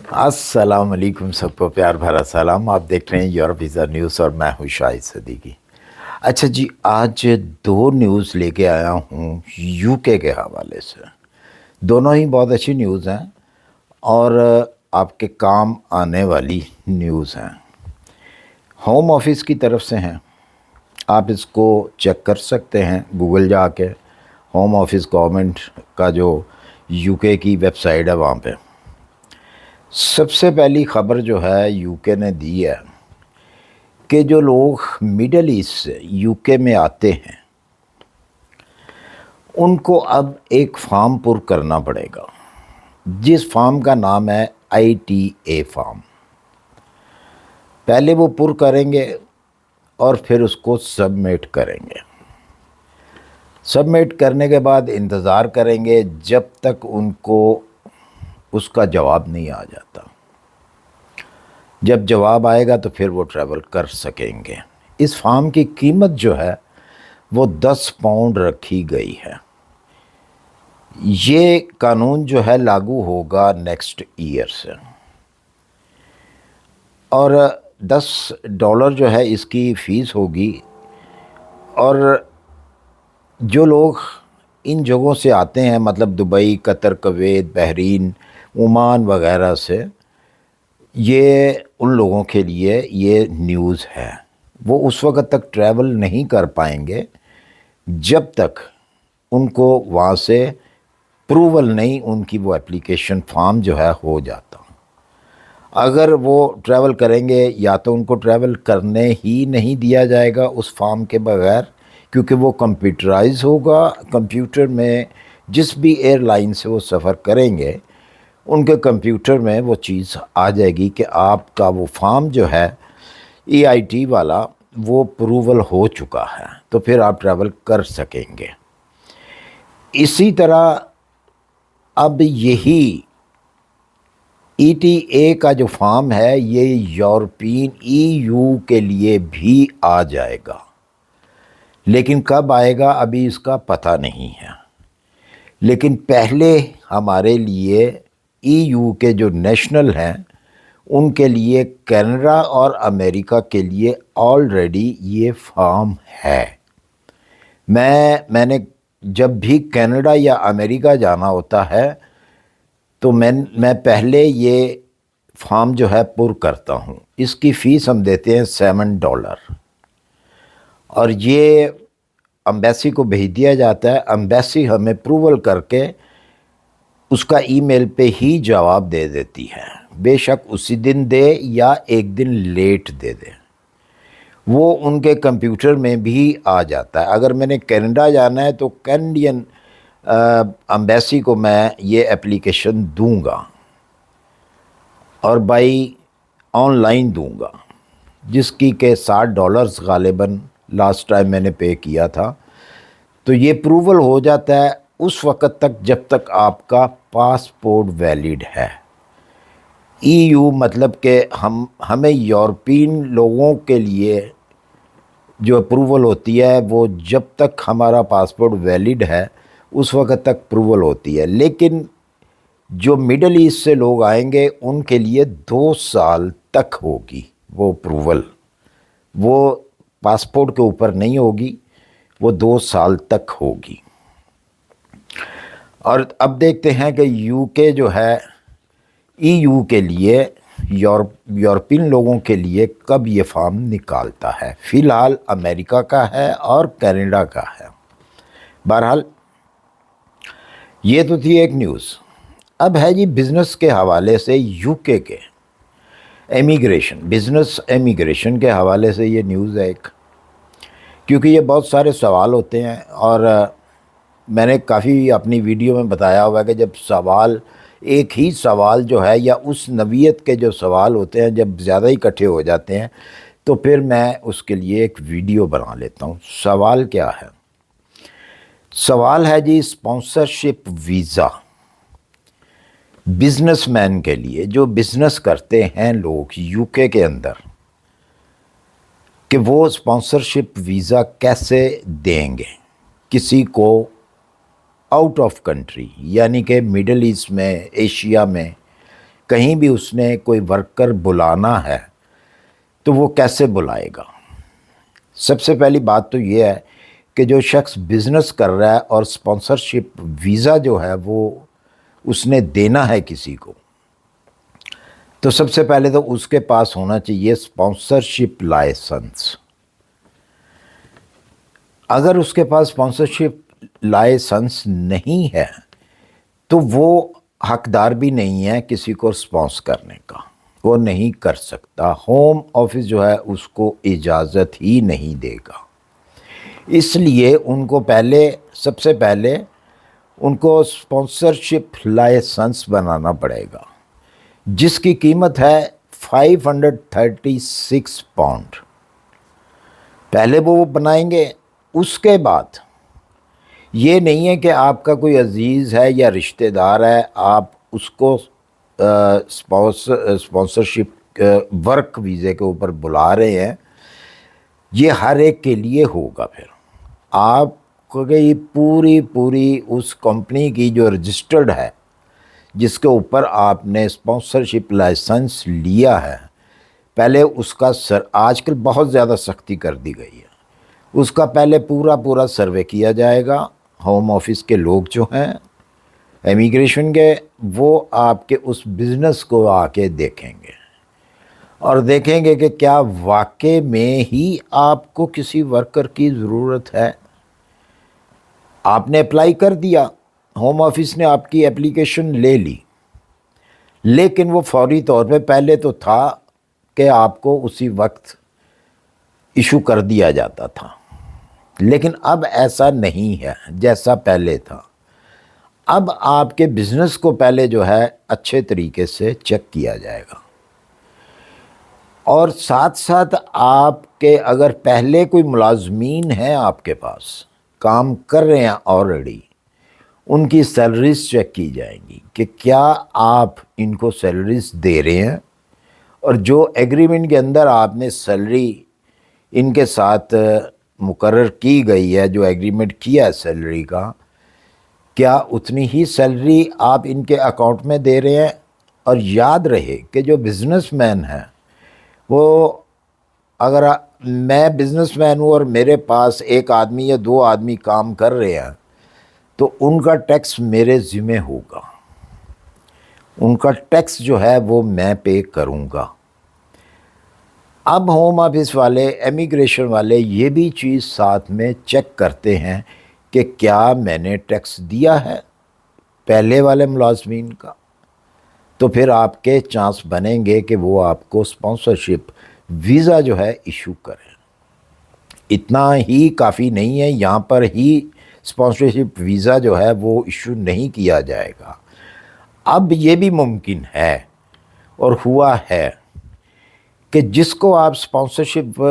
السلام علیکم، سب کو پیار بھرا سلام۔ آپ دیکھ رہے ہیں یورپ ویزا نیوز اور میں ہوں شاہد صدیقی۔ اچھا جی، آج دو نیوز لے کے آیا ہوں یو کے حوالے سے۔ دونوں ہی بہت اچھی نیوز ہیں اور آپ کے کام آنے والی نیوز ہیں۔ ہوم آفس کی طرف سے ہیں، آپ اس کو چیک کر سکتے ہیں گوگل جا کے۔ ہوم آفس گورنمنٹ کا جو یو کی ویب سائٹ ہے وہاں پہ سب سے پہلی خبر جو ہے یو نے دی ہے کہ جو لوگ مڈل ایسٹ سے یو میں آتے ہیں ان کو اب ایک فارم پر کرنا پڑے گا، جس فارم کا نام ہے ITA فارم۔ پہلے وہ پر کریں گے اور پھر اس کو سبمٹ کریں گے۔ سبمٹ کرنے کے بعد انتظار کریں گے جب تک ان کو اس کا جواب نہیں آ جاتا۔ جب جواب آئے گا تو پھر وہ ٹریول کر سکیں گے۔ اس فارم کی قیمت جو ہے وہ 10 پاؤنڈ رکھی گئی ہے۔ یہ قانون جو ہے لاگو ہوگا نیکسٹ ایئر سے، اور $10 جو ہے اس کی فیس ہوگی۔ اور جو لوگ ان جگہوں سے آتے ہیں، مطلب دبئی، قطر، کویت، بحرین، عمان وغیرہ سے، یہ ان لوگوں کے لیے یہ نیوز ہے۔ وہ اس وقت تک ٹریول نہیں کر پائیں گے جب تک ان کو وہاں سے پروول نہیں، ان کی وہ اپلیکیشن فارم جو ہے ہو جاتا۔ اگر وہ ٹریول کریں گے یا تو ان کو ٹریول کرنے ہی نہیں دیا جائے گا اس فارم کے بغیر، کیونکہ وہ کمپیوٹرائز ہوگا۔ کمپیوٹر میں جس بھی ایئر لائن سے وہ سفر کریں گے ان کے کمپیوٹر میں وہ چیز آ جائے گی کہ آپ کا وہ فارم جو ہے EIT والا وہ پروول ہو چکا ہے، تو پھر آپ ٹریول کر سکیں گے۔ اسی طرح اب یہی ETA کا جو فارم ہے یہ یورپین EU کے لیے بھی آ جائے گا، لیکن کب آئے گا ابھی اس کا پتہ نہیں ہے۔ لیکن پہلے ہمارے لیے EU کے جو نیشنل ہیں ان کے لیے کینیڈا اور امریکہ کے لیے آلریڈی یہ فارم ہے۔ میں نے جب بھی کینیڈا یا امریکہ جانا ہوتا ہے تو میں پہلے یہ فارم جو ہے پر کرتا ہوں۔ اس کی فیس ہم دیتے ہیں $7، اور یہ امبیسی کو بھیج دیا جاتا ہے۔ امبیسی ہمیں پروول کر کے اس کا ای میل پہ ہی جواب دے دیتی ہے، بے شک اسی دن دے یا ایک دن لیٹ دے دے، وہ ان کے کمپیوٹر میں بھی آ جاتا ہے۔ اگر میں نے کینیڈا جانا ہے تو کینیڈین امبیسی کو میں یہ اپلیکیشن دوں گا اور بائی آن لائن دوں گا، جس کی کہ $60 غالباً لاسٹ ٹائم میں نے پے کیا تھا۔ تو یہ پروول ہو جاتا ہے اس وقت تک جب تک آپ کا پاسپورٹ ویلڈ ہے۔ EU مطلب کہ ہمیں یورپین لوگوں کے لیے جو اپروول ہوتی ہے وہ جب تک ہمارا پاسپورٹ ویلڈ ہے اس وقت تک اپروول ہوتی ہے، لیکن جو مڈل ایسٹ سے لوگ آئیں گے ان کے لیے 2 سال تک ہوگی وہ اپروول۔ وہ پاسپورٹ کے اوپر نہیں ہوگی، وہ 2 سال تک ہوگی۔ اور اب دیکھتے ہیں کہ UK جو ہے EU کے لیے یورپین لوگوں کے لیے کب یہ فارم نکالتا ہے۔ فی الحال امریکہ کا ہے اور کینیڈا کا ہے۔ بہرحال یہ تو تھی ایک نیوز۔ اب ہے جی بزنس کے حوالے سے UK کے بزنس امیگریشن کے حوالے سے یہ نیوز ہے ایک، کیونکہ یہ بہت سارے سوال ہوتے ہیں، اور میں نے کافی اپنی ویڈیو میں بتایا ہوا ہے کہ جب ایک ہی سوال جو ہے یا اس نوعیت کے جو سوال ہوتے ہیں جب زیادہ اکٹھے ہو جاتے ہیں تو پھر میں اس کے لیے ایک ویڈیو بنا لیتا ہوں۔ سوال کیا ہے؟ سوال ہے جی اسپانسرشپ ویزا بزنس مین کے لیے، جو بزنس کرتے ہیں لوگ UK کے اندر، کہ وہ اسپانسرشپ ویزا کیسے دیں گے کسی کو آؤٹ آف کنٹری، یعنی کہ مڈل ایسٹ میں، ایشیا میں کہیں بھی اس نے کوئی ورکر بلانا ہے تو وہ کیسے بلائے گا؟ سب سے پہلی بات تو یہ ہے کہ جو شخص بزنس کر رہا ہے اور اسپانسرشپ ویزا جو ہے وہ اس نے دینا ہے کسی کو، تو سب سے پہلے تو اس کے پاس ہونا چاہیے اسپانسرشپ لائسنس۔ اگر اس کے پاس اسپانسرشپ لائسنس نہیں ہے تو وہ حقدار بھی نہیں ہے کسی کو اسپانس کرنے کا، وہ نہیں کر سکتا۔ ہوم آفس جو ہے اس کو اجازت ہی نہیں دے گا۔ اس لیے ان کو سب سے پہلے ان کو اسپانسرشپ لائسنس بنانا پڑے گا، جس کی قیمت ہے 536 پاؤنڈ۔ پہلے وہ بنائیں گے، اس کے بعد یہ نہیں ہے کہ آپ کا کوئی عزیز ہے یا رشتہ دار ہے، آپ اس کو اسپانسرشپ ورک ویزے کے اوپر بلا رہے ہیں، یہ ہر ایک کے لیے ہوگا۔ پھر آپ کو یہ پوری اس کمپنی کی جو رجسٹرڈ ہے، جس کے اوپر آپ نے اسپانسرشپ لائسنس لیا ہے، پہلے اس کا آج کل بہت زیادہ سختی کر دی گئی ہے، اس کا پہلے پورا سروے کیا جائے گا۔ ہوم آفس کے لوگ جو ہیں امیگریشن کے، وہ آپ کے اس بزنس کو آ کے دیکھیں گے اور دیکھیں گے کہ کیا واقع میں ہی آپ کو کسی ورکر کی ضرورت ہے۔ آپ نے اپلائی کر دیا، ہوم آفس نے آپ کی اپلیکیشن لے لی، لیکن وہ فوری طور پہ پہلے تو تھا کہ آپ کو اسی وقت ایشو کر دیا جاتا تھا، لیکن اب ایسا نہیں ہے جیسا پہلے تھا۔ اب آپ کے بزنس کو پہلے جو ہے اچھے طریقے سے چیک کیا جائے گا، اور ساتھ آپ کے اگر پہلے کوئی ملازمین ہیں آپ کے پاس کام کر رہے ہیں آلریڈی، ان کی سیلریز چیک کی جائیں گی کہ کیا آپ ان کو سیلریز دے رہے ہیں، اور جو ایگریمنٹ کے اندر آپ نے سیلری ان کے ساتھ مقرر کی گئی ہے، جو ایگریمنٹ کیا ہے سیلری کا، کیا اتنی ہی سیلری آپ ان کے اکاؤنٹ میں دے رہے ہیں۔ اور یاد رہے کہ جو بزنس مین ہے وہ، اگر میں بزنس مین ہوں اور میرے پاس ایک آدمی یا دو آدمی کام کر رہے ہیں تو ان کا ٹیکس میرے ذمہ ہوگا، ان کا ٹیکس جو ہے وہ میں پے کروں گا۔ اب ہوم آفس والے، امیگریشن والے یہ بھی چیز ساتھ میں چیک کرتے ہیں کہ کیا میں نے ٹیکس دیا ہے پہلے والے ملازمین کا، تو پھر آپ کے چانس بنیں گے کہ وہ آپ کو اسپانسرشپ ویزا جو ہے ایشو کریں۔ اتنا ہی کافی نہیں ہے، یہاں پر ہی اسپانسرشپ ویزا جو ہے وہ ایشو نہیں کیا جائے گا۔ اب یہ بھی ممکن ہے اور ہوا ہے کہ جس کو آپ اسپانسرشپ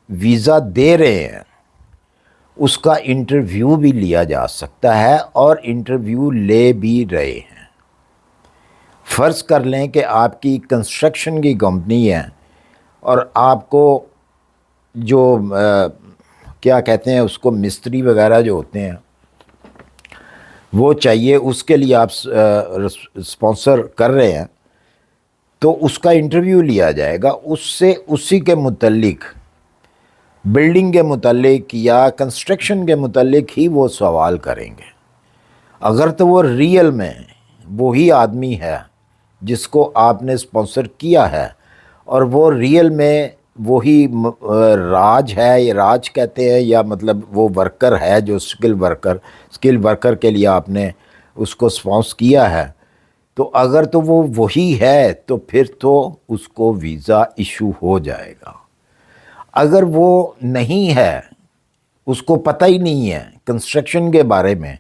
ویزا دے رہے ہیں اس کا انٹرویو بھی لیا جا سکتا ہے، اور انٹرویو لے بھی رہے ہیں۔ فرض کر لیں کہ آپ کی کنسٹرکشن کی کمپنی ہے اور آپ کو جو کیا کہتے ہیں اس کو، مستری وغیرہ جو ہوتے ہیں وہ چاہیے، اس کے لیے آپ اسپانسر کر رہے ہیں، تو اس کا انٹرویو لیا جائے گا، اسی کے متعلق، بلڈنگ کے متعلق یا کنسٹرکشن کے متعلق ہی وہ سوال کریں گے۔ اگر تو وہ ریئل میں وہی آدمی ہے جس کو آپ نے اسپانسر کیا ہے، اور وہ ریئل میں وہی راج ہے، یا راج کہتے ہیں، یا مطلب وہ ورکر ہے جو اسکل ورکر کے لیے آپ نے اس کو اسپانس کیا ہے، تو اگر تو وہ وہی ہے تو پھر تو اس کو ویزا ایشو ہو جائے گا۔ اگر وہ نہیں ہے، اس کو پتہ ہی نہیں ہے کنسٹرکشن کے بارے میں،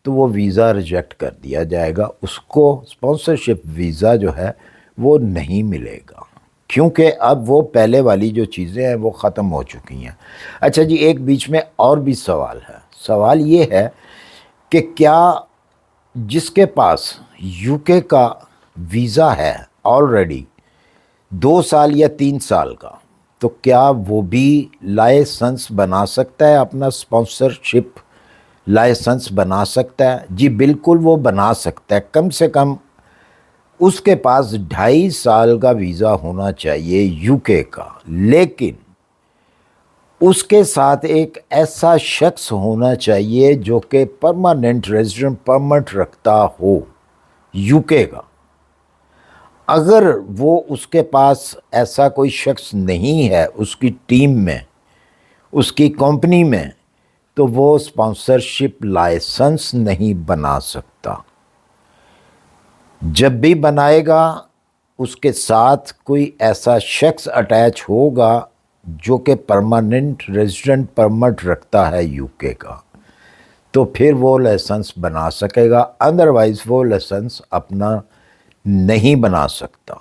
تو وہ ویزا ریجیکٹ کر دیا جائے گا، اس کو اسپانسرشپ ویزا جو ہے وہ نہیں ملے گا، کیونکہ اب وہ پہلے والی جو چیزیں ہیں وہ ختم ہو چکی ہیں۔ اچھا جی، ایک بیچ میں اور بھی سوال ہے۔ سوال یہ ہے کہ کیا جس کے پاس یو کے کا ویزا ہے آلریڈی 2 سال یا 3 سال کا، تو کیا وہ بھی لائسنس بنا سکتا ہے، اپنا اسپانسرشپ لائسنس بنا سکتا ہے؟ جی بالکل وہ بنا سکتا ہے، کم سے کم اس کے پاس 2.5 سال کا ویزا ہونا چاہیے یو کے کا، لیکن اس کے ساتھ ایک ایسا شخص ہونا چاہیے جو کہ پرماننٹ ریزیڈنٹ پرمٹ رکھتا ہو یو کے کا۔ اگر وہ اس کے پاس ایسا کوئی شخص نہیں ہے اس کی ٹیم میں، اس کی کمپنی میں، تو وہ اسپانسرشپ لائسنس نہیں بنا سکتا۔ جب بھی بنائے گا اس کے ساتھ کوئی ایسا شخص اٹیچ ہوگا جو کہ پرماننٹ ریزیڈنٹ پرمٹ رکھتا ہے یو کے کا، تو پھر وہ لائسنس بنا سکے گا، ادروائز وہ لائسنس اپنا نہیں بنا سکتا۔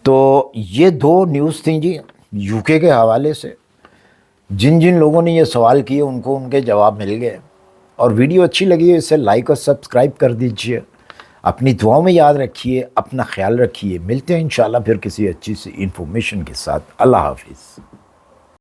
تو یہ 2 نیوز تھیں جی یو کے حوالے سے۔ جن لوگوں نے یہ سوال کیے ان کو ان کے جواب مل گئے، اور ویڈیو اچھی لگی ہے اسے لائک اور سبسکرائب کر دیجئے۔ اپنی دعاؤں میں یاد رکھیے، اپنا خیال رکھیے۔ ملتے ہیں انشاءاللہ پھر کسی اچھی سی انفارمیشن کے ساتھ۔ اللہ حافظ۔